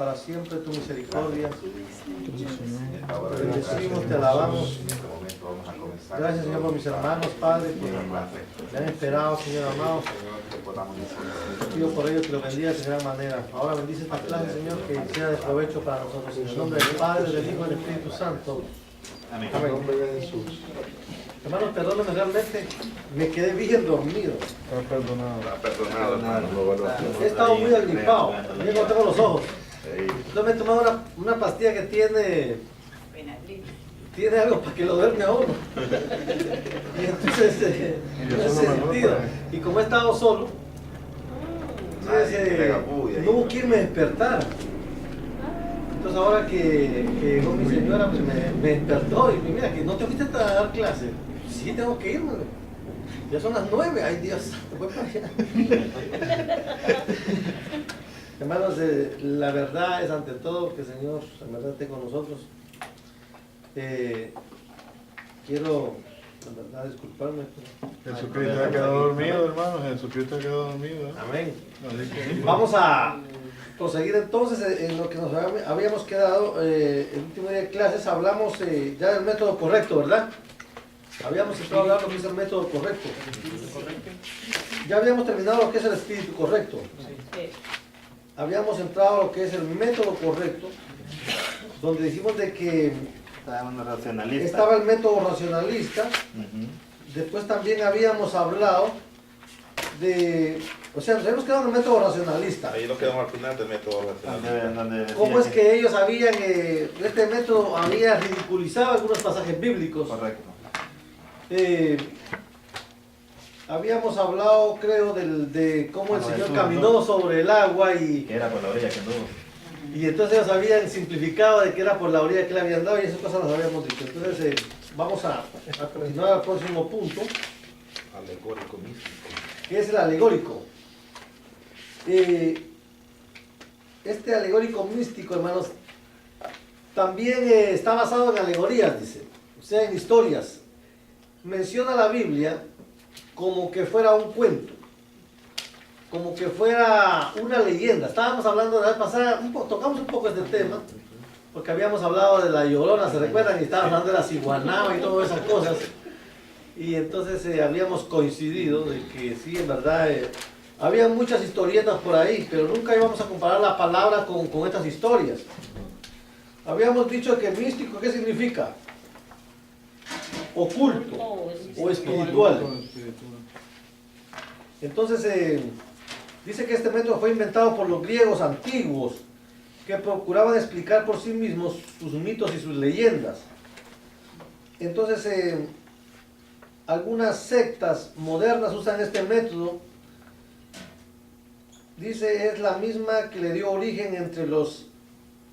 para siempre tu misericordia. Te bendecimos, te alabamos. Gracias, Señor, por mis hermanos, Padre, por me han esperado, Señor amado. Pido por ellos que lo bendigas de gran manera. Ahora bendice esta clase, Señor, que sea de provecho para nosotros. En el nombre del Padre, del Hijo y del Espíritu Santo. Amén. En el nombre de Jesús. Hermanos, perdónenme, realmente me quedé bien dormido. Está perdonado, hermano. He estado muy agripado, ya no tengo los ojos. Entonces me he tomado una pastilla que tiene algo para que lo duerme a uno. Y entonces, en ese sentido, y como he estado solo, entonces, no hubo quien me despertara. Entonces ahora que llegó mi señora, pues me despertó y mira, que no te fuiste a dar clase. Sí, tengo que irme. Ya son las 9, ay Dios, voy para allá. Hermanos, la verdad es ante todo que el Señor en verdad esté con nosotros. Quiero, la verdad, disculparme. Jesucristo ha quedado dormido, hermano. Jesucristo ha quedado dormido. Amén. Vamos a proseguir entonces en lo que nos habíamos quedado. El último día de clases hablamos ya del método correcto, ¿verdad? Habíamos estado hablando de lo que es el método correcto. Ya habíamos terminado lo que es el espíritu correcto. Habíamos entrado a lo que es el método correcto, donde dijimos de que estaba el método racionalista. Después también habíamos hablado de, o sea, nos habíamos quedado en el método racionalista. Ahí lo quedamos al final del método racionalista. ¿Cómo es que ellos habían, este método había ridiculizado algunos pasajes bíblicos? Correcto. Habíamos hablado, creo, de cómo el Señor caminó sobre el agua y Que era por la orilla que anduvo. y entonces ellos habían simplificado de que era por la orilla que le habían dado y esas cosas las habíamos dicho. Entonces vamos a continuar al próximo punto, Alegórico místico. que es el alegórico. Este alegórico místico, hermanos, también está basado en alegorías, dice, o sea, en historias. Menciona la Biblia como que fuera un cuento, como que fuera una leyenda. Estábamos hablando la vez pasada, tocamos un poco este tema, porque habíamos hablado de la Llorona, ¿se recuerdan? Y estábamos hablando de la ciguanaba y todas esas cosas. Y entonces habíamos coincidido de que sí, en verdad, había muchas historietas por ahí, pero nunca íbamos a comparar la palabra con estas historias. Habíamos dicho que místico, ¿qué significa? Oculto o espiritual. Entonces dice que este método fue inventado por los griegos antiguos que procuraban explicar por sí mismos sus mitos y sus leyendas. Entonces algunas sectas modernas usan este método. Dice es la misma que le dio origen entre los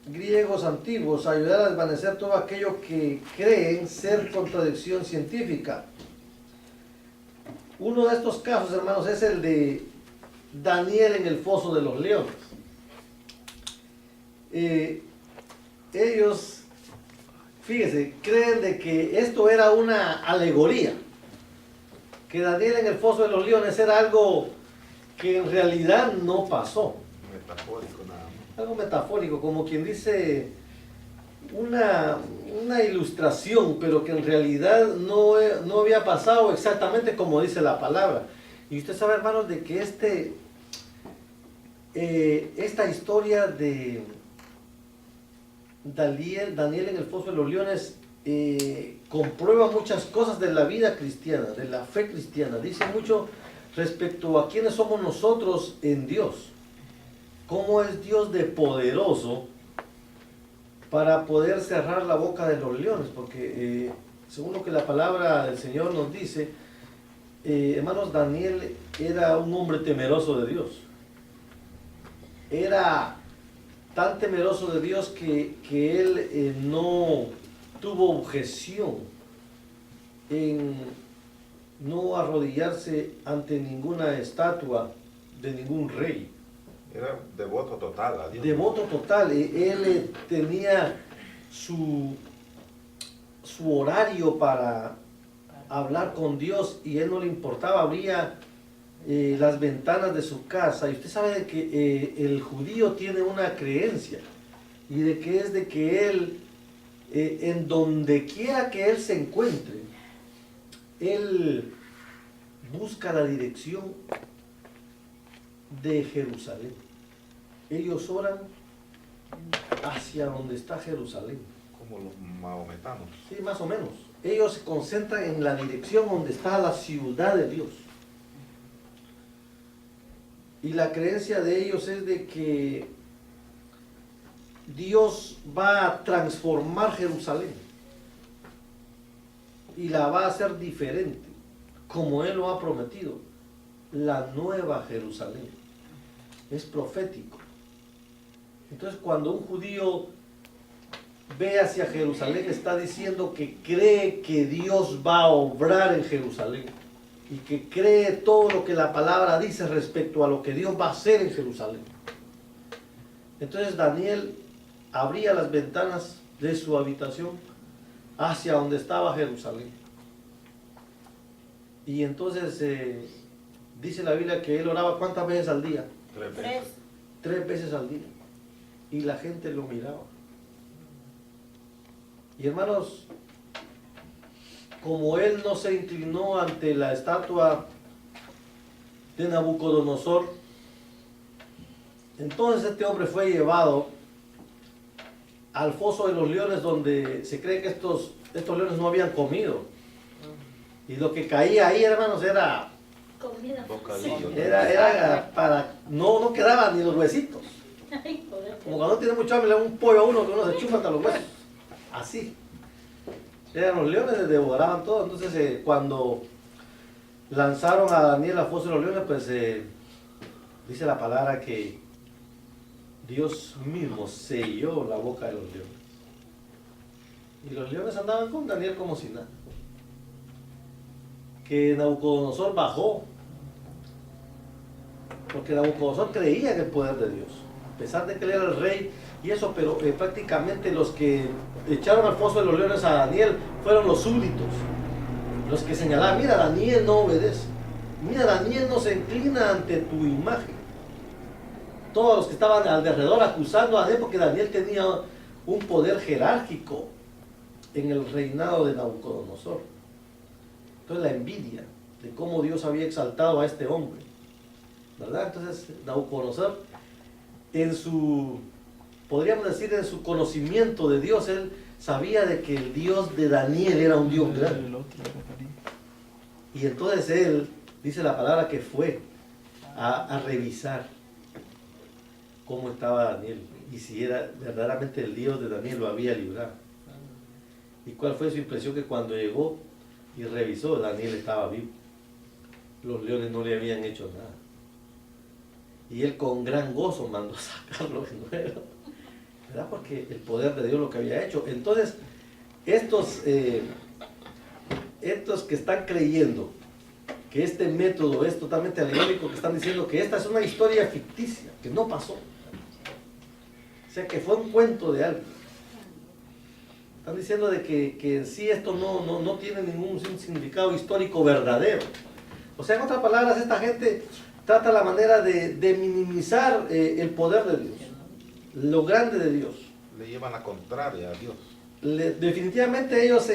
griegos antiguos a ayudar a desvanecer todo aquello que creen ser contradicción científica. Uno de estos casos, hermanos, es el de Daniel en el foso de los leones. Ellos, fíjense, creen de que esto era una alegoría, que Daniel en el foso de los leones era algo que en realidad no pasó. Metafórico nada más. Algo metafórico, como quien dice una ilustración, pero que en realidad no había pasado exactamente como dice la palabra. Y usted sabe, hermanos, de que esta historia de Daniel en el foso de los leones comprueba muchas cosas de la vida cristiana, de la fe cristiana. Dice mucho respecto a quiénes somos nosotros en Dios. Cómo es Dios de poderoso para poder cerrar la boca de los leones, porque según lo que la palabra del Señor nos dice, hermanos, Daniel era un hombre temeroso de Dios. Era tan temeroso de Dios que él no tuvo objeción en no arrodillarse ante ninguna estatua de ningún rey. Era devoto total a Dios. Devoto total. Él tenía su horario para hablar con Dios y él no le importaba, abría las ventanas de su casa. Y usted sabe que el judío tiene una creencia y de que es de que él, en donde quiera que él se encuentre, él busca la dirección de Jerusalén. Ellos oran hacia donde está Jerusalén. Como los mahometanos. Sí, más o menos. Ellos se concentran en la dirección donde está la ciudad de Dios. Y la creencia de ellos es de que Dios va a transformar Jerusalén y la va a hacer diferente, como Él lo ha prometido. La nueva Jerusalén es profético. Entonces, cuando un judío ve hacia Jerusalén, está diciendo que cree que Dios va a obrar en Jerusalén y que cree todo lo que la palabra dice respecto a lo que Dios va a hacer en Jerusalén. Entonces Daniel abría las ventanas de su habitación hacia donde estaba Jerusalén. Y entonces dice la Biblia que él oraba ¿cuántas veces al día? 3 veces. 3 veces al día. Y la gente lo miraba. Y hermanos, como él no se inclinó ante la estatua de Nabucodonosor, entonces este hombre fue llevado al foso de los leones, donde se cree que estos leones no habían comido. Y lo que caía ahí, hermanos, era Comida. Bocadillo. era para, no quedaban ni los huesitos. Ay, joder. Como cuando tiene mucho hambre, le da un pollo a uno que uno se chupa hasta los huesos. Así. Eran los leones, les devoraban todo. Entonces, cuando lanzaron a Daniel al foso de los leones, pues dice la palabra que Dios mismo selló la boca de los leones. Y los leones andaban con Daniel como si nada. Que Nabucodonosor bajó, porque Nabucodonosor creía en el poder de Dios, a pesar de que él era el rey y eso, pero prácticamente los que echaron al foso de los leones a Daniel fueron los súbditos, los que señalaban: mira, Daniel no obedece, mira, Daniel no se inclina ante tu imagen. Todos los que estaban alrededor acusando a Daniel, porque Daniel tenía un poder jerárquico en el reinado de Nabucodonosor. Entonces la envidia de cómo Dios había exaltado a este hombre, ¿verdad? Entonces Nabucodonosor, podríamos decir, en su conocimiento de Dios, él sabía de que el Dios de Daniel era un Dios grande. Y entonces él, dice la palabra, que fue a revisar cómo estaba Daniel y si era verdaderamente el Dios de Daniel lo había librado. ¿Y cuál fue su impresión? Que cuando llegó y revisó, Daniel estaba vivo. Los leones no le habían hecho nada. Y él con gran gozo mandó sacarlo de nuevo, ¿verdad? Porque el poder de Dios lo que había hecho. Entonces, estos que están creyendo que este método es totalmente alegórico, que están diciendo que esta es una historia ficticia, que no pasó. O sea, que fue un cuento de alguien. Están diciendo de que en sí esto no tiene ningún significado histórico verdadero. O sea, en otras palabras, esta gente trata la manera de minimizar el poder de Dios, lo grande de Dios. Le llevan la contraria a Dios. Definitivamente ellos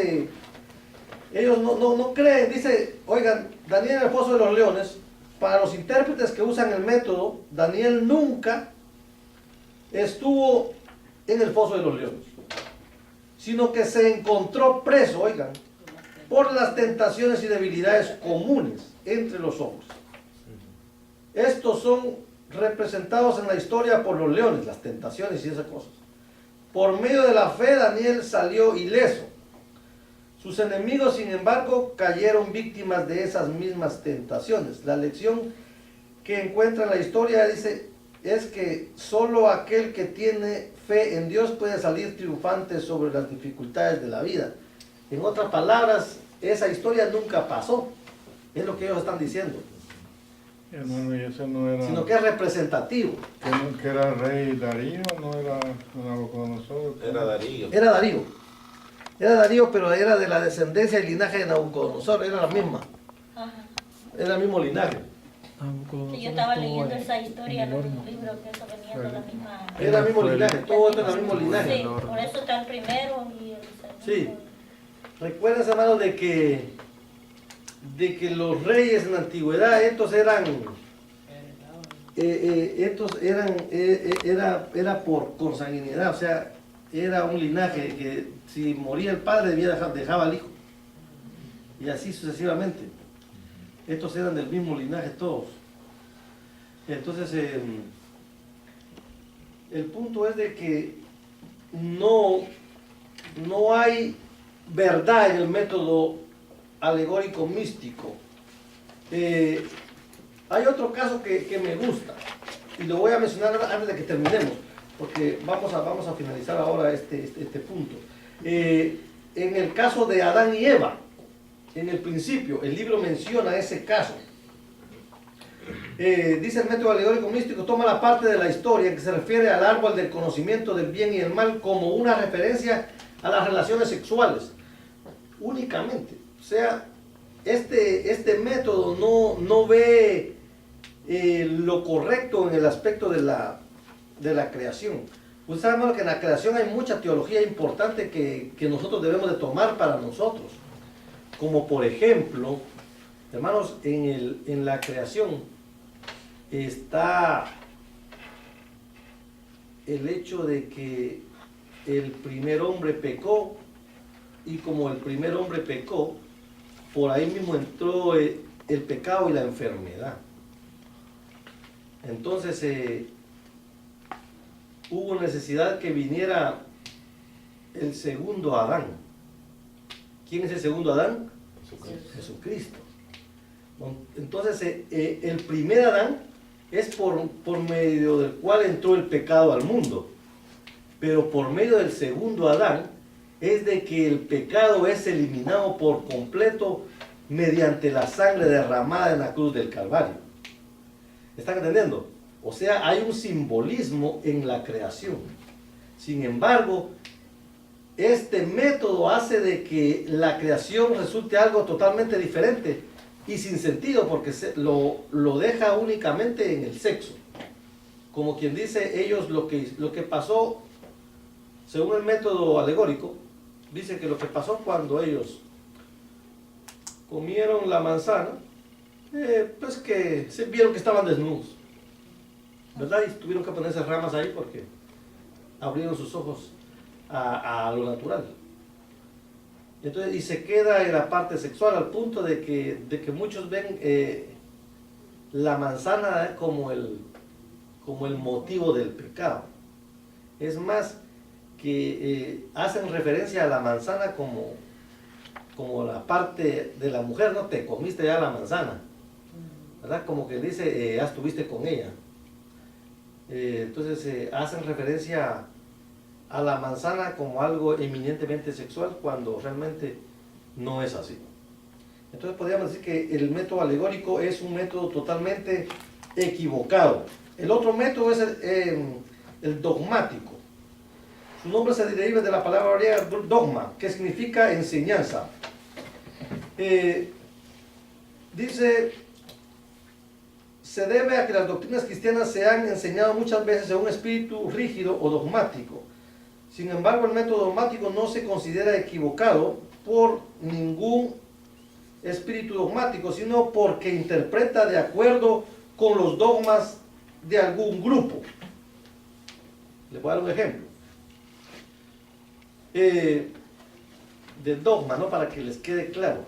no creen. Dice, oigan, Daniel en el foso de los leones, para los intérpretes que usan el método, Daniel nunca estuvo en el foso de los leones, sino que se encontró preso, oigan, por las tentaciones y debilidades comunes entre los hombres. Estos son representados en la historia por los leones, las tentaciones y esas cosas. Por medio de la fe, Daniel salió ileso. Sus enemigos, sin embargo, cayeron víctimas de esas mismas tentaciones. La lección que encuentra en la historia dice, es que solo aquel que tiene fe en Dios puede salir triunfante sobre las dificultades de la vida. En otras palabras, esa historia nunca pasó. Es lo que ellos están diciendo. Hermano, y ese no era... Sino que es representativo. Que era el rey Darío, no era Nabucodonosor. Era Darío. Era Darío. Era Darío, pero era de la descendencia y linaje de Nabucodonosor. Era la misma. Ajá. Era el mismo linaje. Sí, yo estaba leyendo esa historia en un libro que eso venía con la misma... Era el mismo linaje, todo esto es el mismo linaje. Sí, por eso está el primero y el segundo. Sí. Recuerden, hermanos, de que los reyes en la antigüedad, era por consanguinidad, o sea, era un linaje que si moría el padre dejaba al hijo. Y así sucesivamente. Estos eran del mismo linaje todos. Entonces, el punto es de que no hay verdad en el método alegórico místico. Hay otro caso que me gusta y lo voy a mencionar antes de que terminemos, porque vamos a finalizar ahora este punto. En el caso de Adán y Eva, en el principio, el libro menciona ese caso. Dice el método alegórico místico, toma la parte de la historia que se refiere al árbol del conocimiento del bien y el mal como una referencia a las relaciones sexuales, únicamente. O sea, este método no ve lo correcto en el aspecto de la creación. Ustedes saben que en la creación hay mucha teología importante que nosotros debemos de tomar para nosotros. Como por ejemplo, hermanos, en la creación está el hecho de que el primer hombre pecó, y como el primer hombre pecó, por ahí mismo entró el pecado y la enfermedad. Entonces hubo necesidad que viniera el segundo Adán. ¿Quién es el segundo Adán? Jesucristo. Entonces el primer Adán es por medio del cual entró el pecado al mundo, pero por medio del segundo Adán es de que el pecado es eliminado por completo mediante la sangre derramada en la cruz del Calvario. ¿Están entendiendo? O sea, hay un simbolismo en la creación. Sin embargo, este método hace de que la creación resulte algo totalmente diferente y sin sentido, porque lo deja únicamente en el sexo. Como quien dice, ellos lo que pasó, según el método alegórico, dice que lo que pasó cuando ellos comieron la manzana, pues que se vieron que estaban desnudos, ¿verdad? Y tuvieron que ponerse ramas ahí porque abrieron sus ojos a lo natural. Entonces, y se queda en la parte sexual al punto de que muchos ven la manzana como el motivo del pecado. Es más, que hacen referencia a la manzana como la parte de la mujer, ¿no? Te comiste ya la manzana, ¿verdad? Como que dice, ya estuviste con ella. Entonces hacen referencia a la manzana como algo eminentemente sexual cuando realmente no es así. Entonces podríamos decir que el método alegórico es un método totalmente equivocado. El otro método es el dogmático. Su nombre se deriva de la palabra griega dogma, que significa enseñanza. Dice, se debe a que las doctrinas cristianas se han enseñado muchas veces en un espíritu rígido o dogmático. Sin embargo, el método dogmático no se considera equivocado por ningún espíritu dogmático, sino porque interpreta de acuerdo con los dogmas de algún grupo. Les voy a dar un ejemplo. De dogma, ¿no? Para que les quede claro.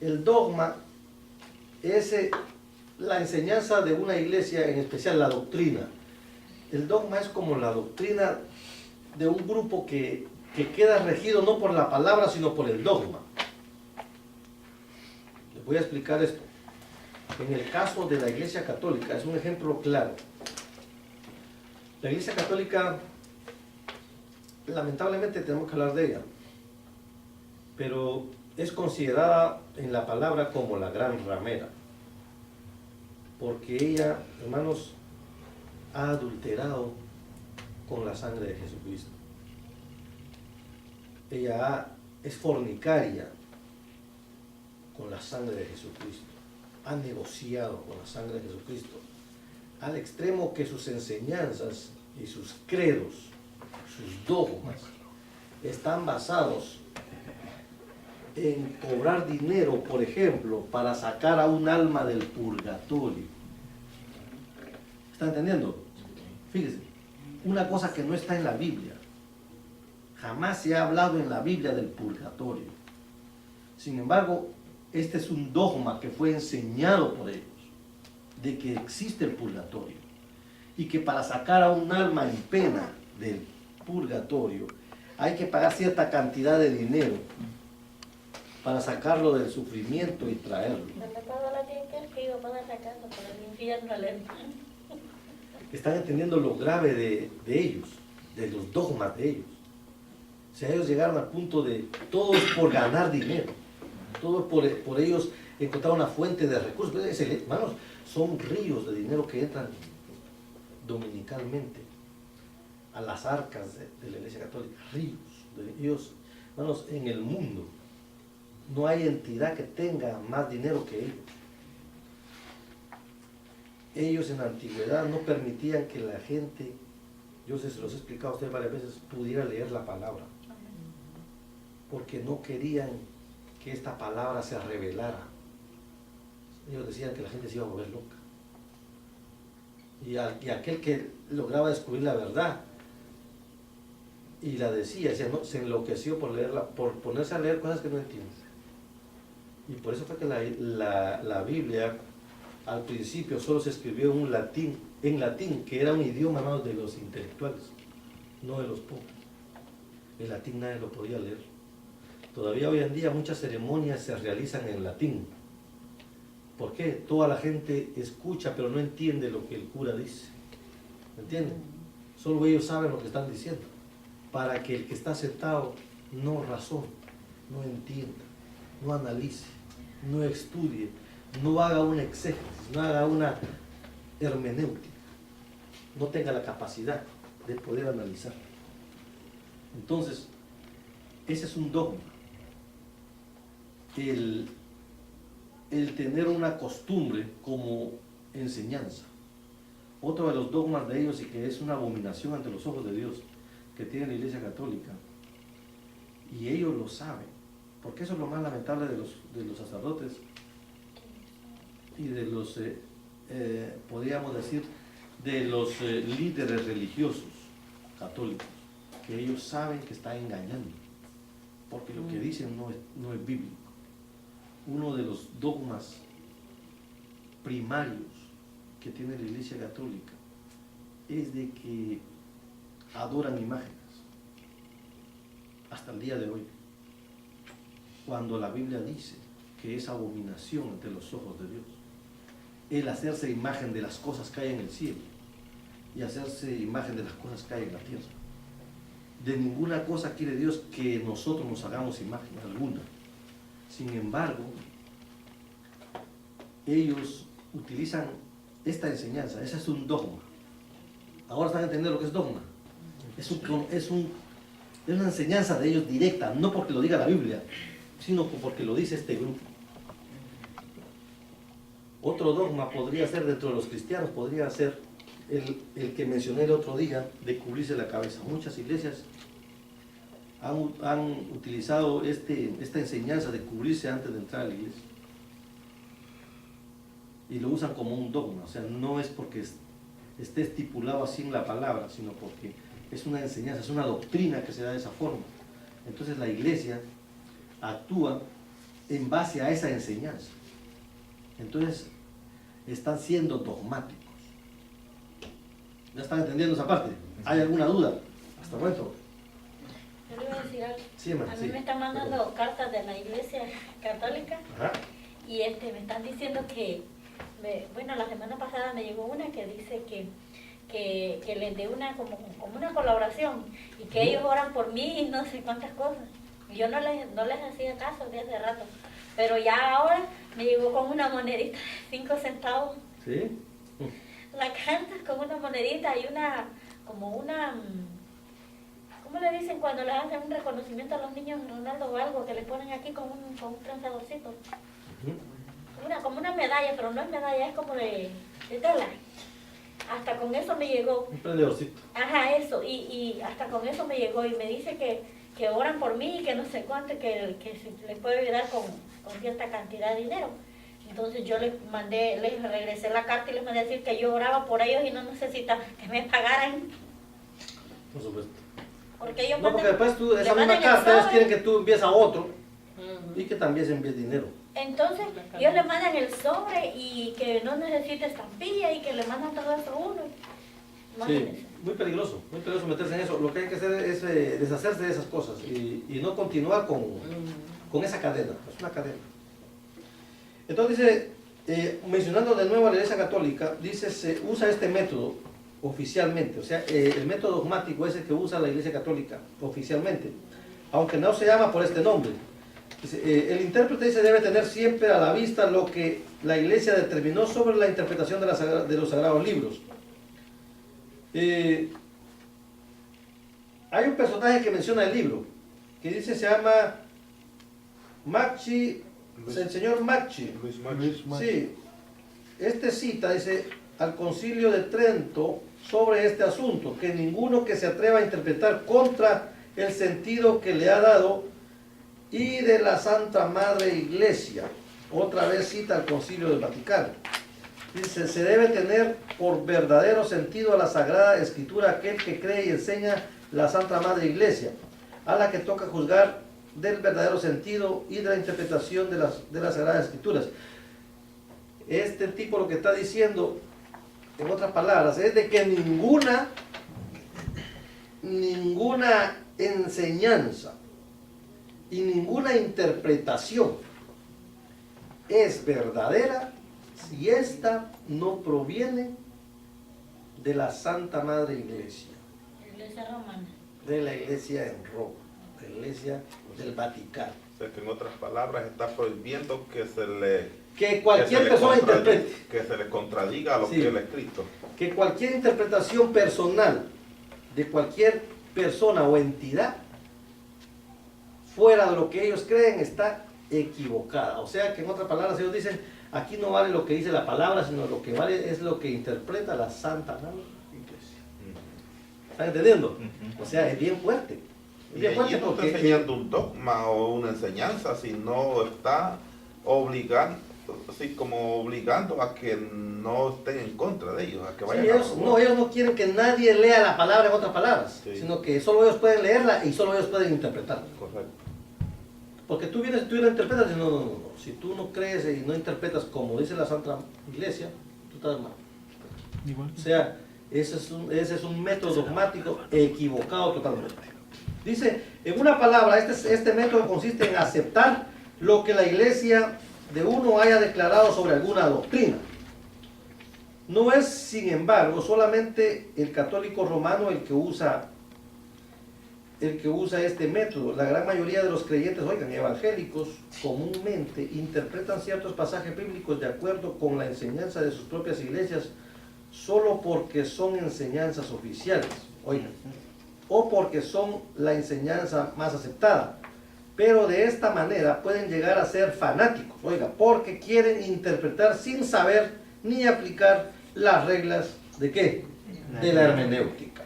El dogma es la enseñanza de una iglesia, en especial la doctrina. El dogma es como la doctrina de un grupo que queda regido no por la palabra, sino por el dogma. Les voy a explicar esto. En el caso de la Iglesia Católica, es un ejemplo claro. La Iglesia Católica, lamentablemente tenemos que hablar de ella, pero es considerada en la palabra como la gran ramera, porque ella, hermanos, ha adulterado con la sangre de Jesucristo. Ella es fornicaria con la sangre de Jesucristo. ha negociado con la sangre de Jesucristo, al extremo que sus enseñanzas y sus credos, sus dogmas, están basados en cobrar dinero, por ejemplo, para sacar a un alma del purgatorio. ¿Está entendiendo? Fíjese, una cosa que no está en la Biblia. Jamás se ha hablado en la Biblia del purgatorio. Sin embargo, este es un dogma que fue enseñado por ellos, de que existe el purgatorio, y que para sacar a un alma en pena del purgatorio hay que pagar cierta cantidad de dinero para sacarlo del sufrimiento y traerlo. Están entendiendo lo grave de ellos, de los dogmas de ellos. O sea, ellos llegaron al punto de todo es por ganar dinero, todo es por ellos encontrar una fuente de recursos. Hermanos, son ríos de dinero que entran dominicalmente a las arcas de la Iglesia Católica, ríos de ellos. Hermanos, en el mundo no hay entidad que tenga más dinero que ellos. Ellos en la antigüedad no permitían que la gente, yo se los he explicado a ustedes varias veces, pudiera leer la palabra, porque no querían que esta palabra se revelara. Ellos decían que la gente se iba a volver loca. Y aquel que lograba descubrir la verdad y la decía, se enloqueció por leerla, por ponerse a leer cosas que no entiende. Y por eso fue que la Biblia al principio solo se escribió en latín, que era un idioma, hermanos, de los intelectuales, no de los pobres. El latín nadie lo podía leer. Todavía hoy en día muchas ceremonias se realizan en latín. ¿Por qué? Toda la gente escucha pero no entiende lo que el cura dice. ¿Entienden? Solo ellos saben lo que están diciendo. Para que el que está sentado no razone, no entienda, no analice, no estudie, no haga una exégesis, no haga una hermenéutica, no tenga la capacidad de poder analizar. Entonces, ese es un dogma. El tener una costumbre como enseñanza. Otro de los dogmas de ellos, y que es una abominación ante los ojos de Dios, que tiene la Iglesia Católica, y ellos lo saben, porque eso es lo más lamentable de los sacerdotes y de los, podríamos decir, de los líderes religiosos católicos, que ellos saben que están engañando, porque lo que dicen no es bíblico. Uno de los dogmas primarios que tiene la Iglesia Católica es de que adoran imágenes hasta el día de hoy, cuando la Biblia dice que es abominación ante los ojos de Dios el hacerse imagen de las cosas que hay en el cielo y hacerse imagen de las cosas que hay en la tierra. De ninguna cosa quiere Dios que nosotros nos hagamos imagen alguna. Sin embargo, ellos utilizan esta enseñanza. Ese es un dogma. Ahora están entendiendo lo que es dogma. Es una enseñanza de ellos directa, no porque lo diga la Biblia, sino porque lo dice este grupo. Otro dogma podría ser dentro de los cristianos, podría ser el que mencioné el otro día, de cubrirse la cabeza. Muchas iglesias han utilizado esta enseñanza de cubrirse antes de entrar a la iglesia. Y lo usan como un dogma, o sea, no es porque esté estipulado así en la palabra, sino porque es una enseñanza, es una doctrina que se da de esa forma. Entonces la iglesia actúa en base a esa enseñanza. Entonces están siendo dogmáticos. ¿Ya están entendiendo esa parte? ¿Hay alguna duda? Hasta el momento. Yo le iba a decir algo. Sí, hermano, a mí sí. me están mandando cartas de la Iglesia Católica. Ajá. Y me están diciendo que, bueno, la semana pasada me llegó una que dice que les dé una como una colaboración y que ellos oran por mí y no sé cuántas cosas. Y yo no les hacía caso de hace rato, pero ya ahora me llegó con una monedita de 5 centavos. ¿Sí? La carta con una monedita y ¿cómo le dicen cuando le hacen un reconocimiento a los niños, Ronaldo o algo, que le ponen aquí con un transadorcito? como una medalla, pero no es medalla, es como de tela. Hasta con eso me llegó. Un prendedorcito. Ajá, eso, y hasta con eso me llegó y me dice que oran por mí y que no sé cuánto, que si les puedo ayudar con cierta cantidad de dinero. Entonces yo les regresé la carta y les mandé a decir que yo oraba por ellos y no necesitaba que me pagaran. Por supuesto. Porque ellos No, porque después tú, esa le misma mandan el carta, ellos sobre. quieren que tú envíes a otro y que también se envíe dinero. Entonces ellos le mandan el sobre y que no necesita estampilla y que le mandan todo eso a uno. Imagínense. Sí, muy peligroso meterse en eso. Lo que hay que hacer es deshacerse de esas cosas y no continuar con esa cadena. Es una cadena. Entonces dice, mencionando de nuevo a la Iglesia Católica, dice se usa este método oficialmente, o sea, el método dogmático es el que usa la Iglesia Católica oficialmente, aunque no se llama por este nombre. Dice, el intérprete dice debe tener siempre a la vista lo que la Iglesia determinó sobre la interpretación de los sagrados libros. Hay un personaje que menciona el libro, que dice se llama Macchi, el señor Macchi. Luis Max. Luis Max. Sí, este cita, dice, al Concilio de Trento sobre este asunto, que ninguno que se atreva a interpretar contra el sentido que le ha dado y de la Santa Madre Iglesia. Otra vez cita al Concilio del Vaticano. Dice, se debe tener por verdadero sentido a la Sagrada Escritura aquel que cree y enseña la Santa Madre Iglesia, a la que toca juzgar del verdadero sentido y de la interpretación de las Sagradas Escrituras. Este tipo lo que está diciendo, en otras palabras, es de que ninguna enseñanza y ninguna interpretación es verdadera si ésta no proviene de la Santa Madre Iglesia, Iglesia romana. de la Iglesia en Roma, de la Iglesia del Vaticano. O sea, que en otras palabras está prohibiendo que se le... Que cualquier que se le persona contradiga- interprete. Que se le contradiga a lo Sí. que él ha escrito. Que cualquier interpretación personal de cualquier persona o entidad fuera de lo que ellos creen está equivocada. O sea que en otras palabras ellos dicen, aquí no vale lo que dice la palabra, sino lo que vale es lo que interpreta la Santa Madre Iglesia. ¿Están entendiendo? O sea, es bien fuerte. Es Y bien allí fuerte no está porque enseñando un dogma o una enseñanza, sino está obligando, así como obligando a que no estén en contra de ellos, a que sí, vayan a favor. ellos no quieren que nadie lea la palabra en otras palabras, Sí. sino que solo ellos pueden leerla y solo ellos pueden interpretarla. Correcto. Porque tú vienes, tú la interpretas y no. Si tú no crees y no interpretas como dice la Santa Iglesia, tú estás mal. Igual. O sea, ese es un método dogmático equivocado totalmente. Dice, en una palabra, este método consiste en aceptar lo que la Iglesia de uno haya declarado sobre alguna doctrina. No es, sin embargo, solamente el católico romano el que usa este método. La gran mayoría de los creyentes, oigan, evangélicos, comúnmente interpretan ciertos pasajes bíblicos de acuerdo con la enseñanza de sus propias iglesias, solo porque son enseñanzas oficiales, oigan, o porque son la enseñanza más aceptada. Pero de esta manera pueden llegar a ser fanáticos, oiga, porque quieren interpretar sin saber ni aplicar las reglas ¿de qué? De la hermenéutica.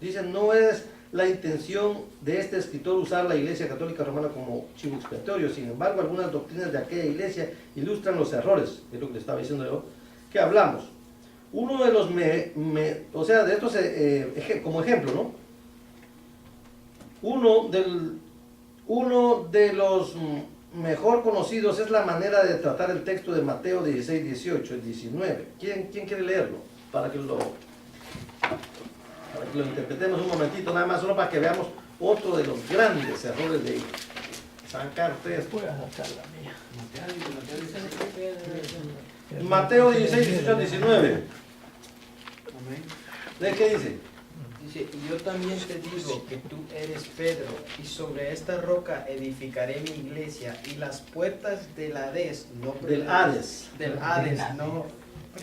Dicen, no es la intención de este escritor usar la Iglesia Católica Romana como chivo expiatorio. Sin embargo, algunas doctrinas de aquella iglesia ilustran los errores, es lo que le estaba diciendo yo, que hablamos. Uno de los, o sea, de estos, como ejemplo, ¿no? Uno de los mejor conocidos es la manera de tratar el texto de Mateo 16, 18, el 19. ¿Quién quiere leerlo? Para que lo interpretemos un momentito, nada más, solo para que veamos otro de los grandes errores de ellos. Sacar ustedes. Voy a sacar la mía. Mateo 16, 18 al 19. Amén. ¿De qué dice? Dice, y yo también te digo que tú eres Pedro, y sobre esta roca edificaré mi iglesia, y las puertas del Hades no Del Hades. del Hades no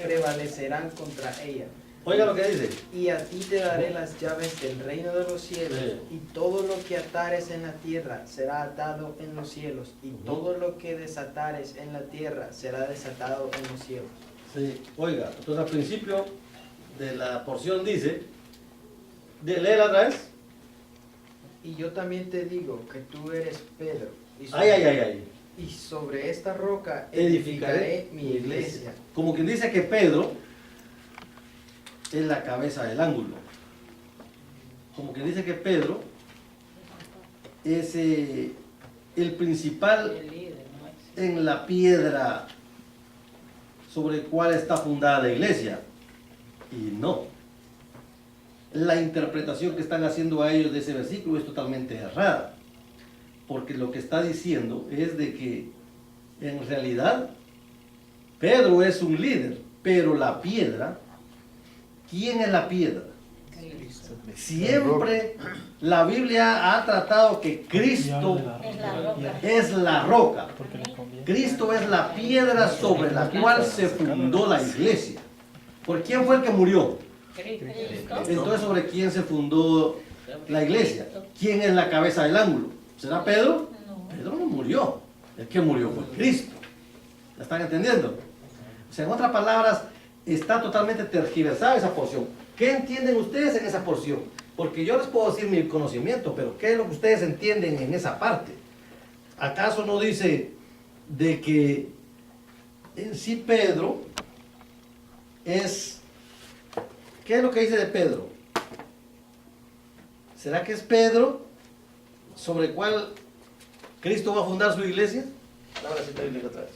prevalecerán contra ella. Oiga lo que dice. Y a ti te daré las llaves del reino de los cielos, Sí. y todo lo que atares en la tierra será atado en los cielos, y todo lo que desatares en la tierra será desatado en los cielos. Sí, oiga, entonces al principio de la porción dice, léela otra vez. Y yo también te digo que tú eres Pedro, y Ay, ay, ay, ay. y sobre esta roca Edificaré edificaré mi iglesia. Como quien dice que Pedro es la cabeza del ángulo. Como quien dice que Pedro es el principal El líder, ¿no? Es- en la piedra sobre el cual está fundada la iglesia. Y no. La interpretación que están haciendo a ellos de ese versículo es totalmente errada. Porque lo que está diciendo es de que en realidad Pedro es un líder, pero la piedra, ¿quién es la piedra? Siempre la Biblia ha tratado que Cristo Es la roca. es la roca. Amén. Cristo es la piedra sobre la cual se fundó la iglesia. ¿Por quién fue el que murió? Cristo. Entonces, ¿sobre quién se fundó la iglesia? ¿Quién es la cabeza del ángulo? ¿Será Pedro? No. Pedro no murió. El que murió fue Cristo. ¿La están entendiendo? O sea, en otras palabras, está totalmente tergiversada esa porción. ¿Qué entienden ustedes en esa porción? Porque yo les puedo decir mi conocimiento, pero ¿qué es lo que ustedes entienden en esa parte? ¿Acaso no dice de que en sí Pedro es... ¿Qué es lo que dice de Pedro? ¿Será que es Pedro sobre el cual Cristo va a fundar su iglesia? Ahora sí te digo otra vez.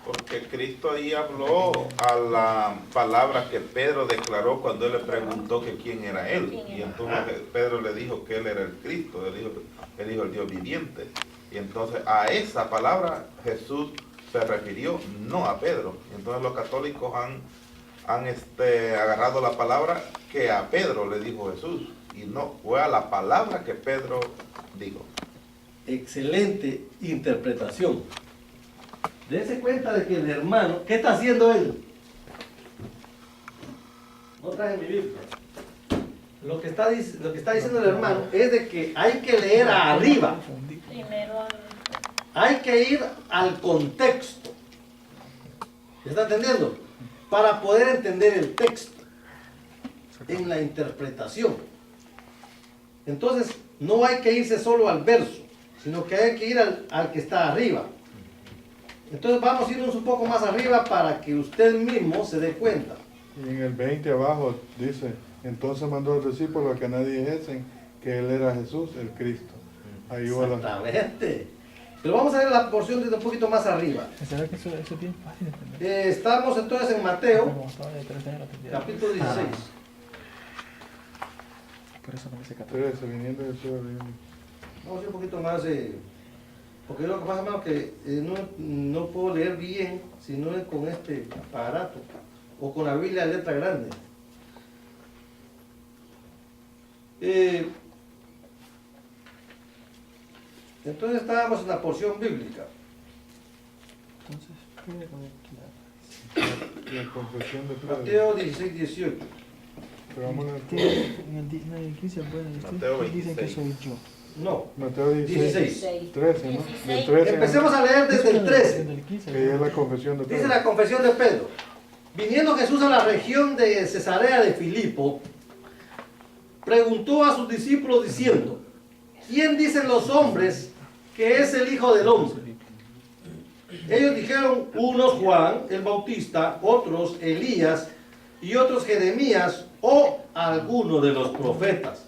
Porque Cristo ahí habló a la palabra que Pedro declaró cuando él le preguntó que quién era él. Y entonces Pedro le dijo que él era el Cristo, él dijo el Dios viviente. Y entonces a esa palabra Jesús se refirió, no a Pedro. Entonces los católicos han agarrado la palabra que a Pedro le dijo Jesús. Y no, fue a la palabra que Pedro dijo. Excelente interpretación. Dese cuenta de que el hermano, ¿qué está haciendo él? No traje mi Biblia. Lo que está diciendo el hermano es de que hay que leer arriba. Primero Hay que ir al contexto. ¿Está entendiendo? Para poder entender el texto en la interpretación. Entonces, no hay que irse solo al verso, sino que hay que ir al que está arriba. Entonces vamos a irnos un poco más arriba para que usted mismo se dé cuenta. Y en el 20 abajo dice, entonces mandó a los discípulos a que nadie dijesen que él era Jesús, el Cristo. Ahí va la... Exactamente. Pero vamos a ver la porción desde un poquito más arriba. ¿Será que eso es bien fácil de entender? Estamos entonces en Mateo, Como estaba de 3 años la actividad. capítulo 16. Por eso no me sé 14. 13, viniendo de sur, Vamos a ir un poquito más, porque lo que pasa, hermano, que no puedo leer bien si no es con este aparato o con la Biblia de letra grande. Entonces estábamos en la porción bíblica. Entonces, mire con el la confesión de Pedro. Mateo 16, 18. Pero vamos a en el 15, bueno, Mateo ustedes dicen que 26. soy yo. No, Mateo 16, 16. 13, ¿no? 16. Del 13 Empecemos a leer desde el 13. Desde el 15. que ya es la confesión de Dice Pedro. la confesión de Pedro. Viniendo Jesús a la región de Cesarea de Filipo, preguntó a sus discípulos diciendo, ¿quién dicen los hombres que es el Hijo del Hombre? Ellos dijeron, unos Juan el Bautista, otros Elías y otros Jeremías o alguno de los profetas.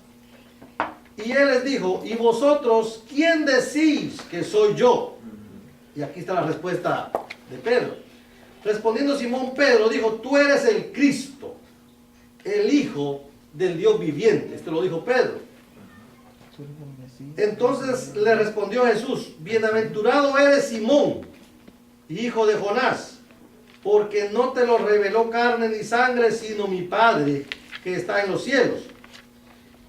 Y él les dijo, ¿y vosotros quién decís que soy yo? Y aquí está la respuesta de Pedro. Respondiendo Simón Pedro, dijo, tú eres el Cristo, el Hijo del Dios viviente. Esto lo dijo Pedro. Entonces le respondió Jesús, bienaventurado eres Simón, hijo de Jonás, porque no te lo reveló carne ni sangre, sino mi Padre que está en los cielos.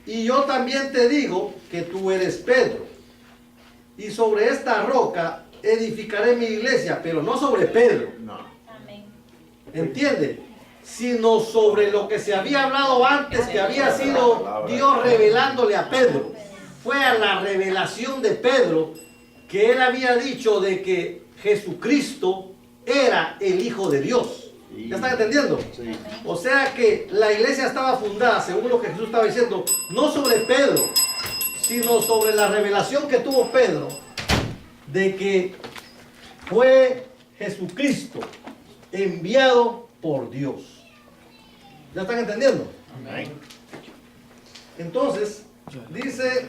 Y yo también te digo que tú eres Pedro, y sobre esta roca edificaré mi iglesia, pero no sobre Pedro. Amén. ¿Entiende? sino sobre lo que se había hablado antes, que había sido Dios revelándole a Pedro. Fue a la revelación de Pedro que él había dicho de que Jesucristo era el Hijo de Dios. ¿Ya están entendiendo? Sí. O sea que la iglesia estaba fundada, según lo que Jesús estaba diciendo, no sobre Pedro, sino sobre la revelación que tuvo Pedro de que fue Jesucristo enviado por Dios. ¿Ya están entendiendo? Amén. Entonces, dice,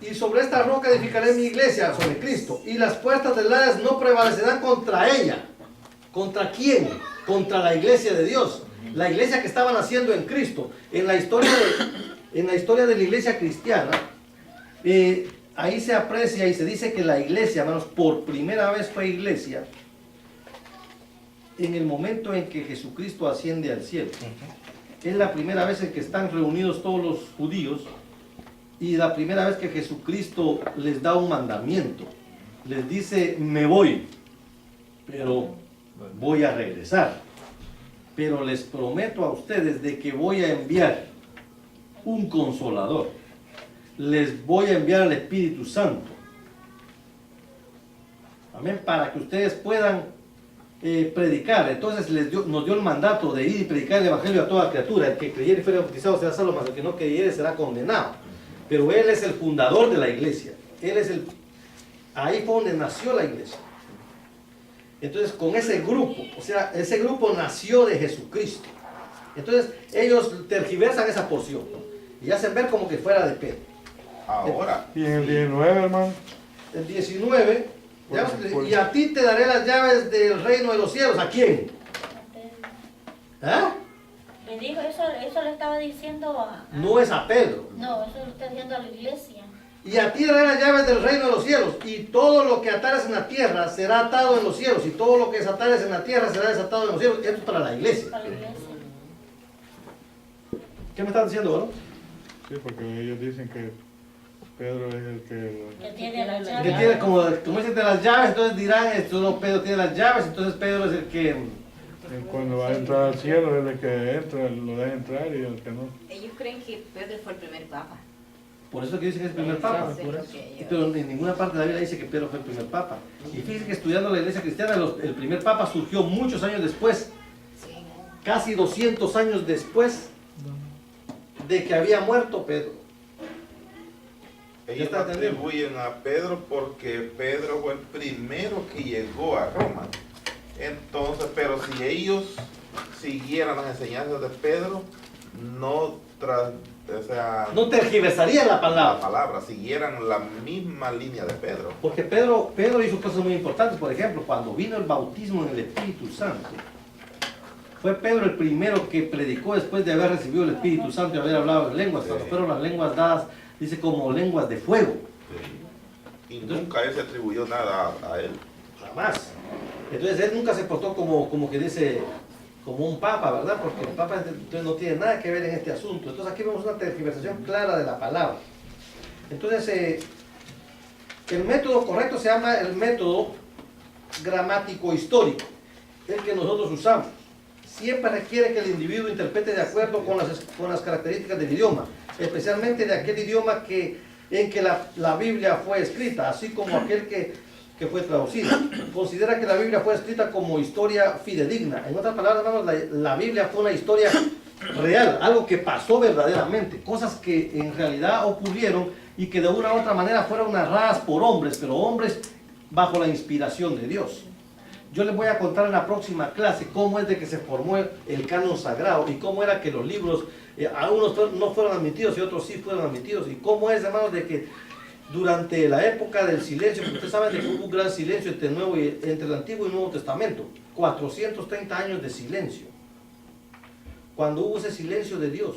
y sobre esta roca edificaré mi iglesia, sobre Cristo, y las puertas del Hades no prevalecerán contra ella. ¿Contra quién? Contra la iglesia de Dios. La iglesia que estaba naciendo en Cristo. En la historia de la iglesia cristiana, ahí se aprecia y se dice que la iglesia, hermanos, por primera vez fue iglesia en el momento en que Jesucristo asciende al cielo. Es la primera vez en que están reunidos todos los judíos y la primera vez que Jesucristo les da un mandamiento. Les dice, me voy, pero voy a regresar. Pero les prometo a ustedes de que voy a enviar un consolador. Les voy a enviar al Espíritu Santo. Amén, para que ustedes puedan predicar. Entonces nos dio el mandato de ir y predicar el Evangelio a toda criatura. El que creyere y fuera bautizado será salvo, mas el que no creyere será condenado. Pero Él es el fundador de la iglesia. Ahí fue donde nació la iglesia. Entonces con ese grupo, o sea, ese grupo nació de Jesucristo. Entonces ellos tergiversan esa porción, ¿no? Y hacen ver como que fuera de Pedro. Ahora, Y en el 19, hermano. El 19, y a ti te daré las llaves del reino de los cielos. ¿A quién? ¿Ah? Le dijo, eso le estaba diciendo No es a Pedro. No, eso le está diciendo a la iglesia. Y a ti daré las llaves del reino de los cielos. Y todo lo que atares en la tierra será atado en los cielos. Y todo lo que desatares en la tierra será desatado en los cielos. Esto es para la iglesia. Para la iglesia. ¿Qué me están diciendo, no? Sí, porque ellos dicen que Pedro es el que... Que tiene la Que llave. tiene, como dicen de las llaves, entonces dirán, esto no, Pedro tiene las llaves, entonces Pedro es el que... Cuando va a entrar al cielo, él es el que entra, lo deja entrar y el que no. Ellos creen que Pedro fue el primer papa. Por eso que dicen que es el primer papa. Eso es lo que ellos- Pero en ninguna parte de la Biblia dice que Pedro fue el primer papa. Y fíjense que estudiando la iglesia cristiana, el primer papa surgió muchos años después, Sí. casi 200 años después de que había muerto Pedro. ellos está entendiendo. atribuyen a Pedro porque Pedro fue el primero que llegó a Roma. Entonces, pero si ellos siguieran las enseñanzas de Pedro, no tergiversarían la la palabra. palabra, siguieran la misma línea de Pedro. Porque Pedro hizo cosas muy importantes. Por ejemplo, cuando vino el bautismo en el Espíritu Santo, fue Pedro el primero que predicó después de haber recibido el Espíritu Santo y haber hablado en lenguas. Cuando fueron las lenguas dadas, dice como lenguas de fuego. Y nunca él se atribuyó nada a él. Jamás. Entonces él nunca se portó como que dice, como un papa, ¿verdad? Porque el papa entonces no tiene nada que ver en este asunto. Entonces aquí vemos una tergiversación clara de la palabra. Entonces el método correcto se llama el método gramático histórico, el que nosotros usamos. Siempre requiere que el individuo interprete de acuerdo con las características del idioma, especialmente de aquel idioma en que la Biblia fue escrita, así como aquel que fue traducida. Considera que la Biblia fue escrita como historia fidedigna. En otras palabras, hermanos, la Biblia fue una historia real, algo que pasó verdaderamente, cosas que en realidad ocurrieron y que de una u otra manera fueron narradas por hombres, pero hombres bajo la inspiración de Dios. Yo les voy a contar en la próxima clase cómo es de que se formó el canon sagrado y cómo era que los libros, algunos no fueron admitidos y otros sí fueron admitidos, y cómo es, hermanos, de que durante la época del silencio, porque ustedes saben de que hubo un gran silencio entre el Antiguo y Nuevo Testamento, 430 años de silencio. Cuando hubo ese silencio de Dios,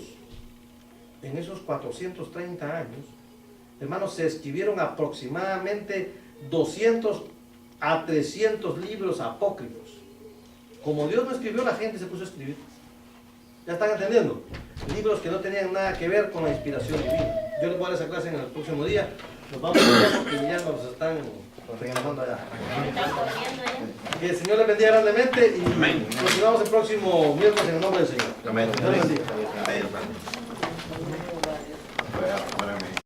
en esos 430 años, hermanos, se escribieron aproximadamente 200 a 300 libros apócrifos. Como Dios no escribió, la gente se puso a escribir. ¿Ya están entendiendo? Libros que no tenían nada que ver con la inspiración divina. Yo les voy a dar esa clase en el próximo día. Nos vamos ya porque ya nos están reclamando allá. Están corriendo ya. Que el Señor les bendiga grandemente y Amén. continuamos el próximo miércoles en el nombre del Señor. Amén. Dios les bendiga. Amén.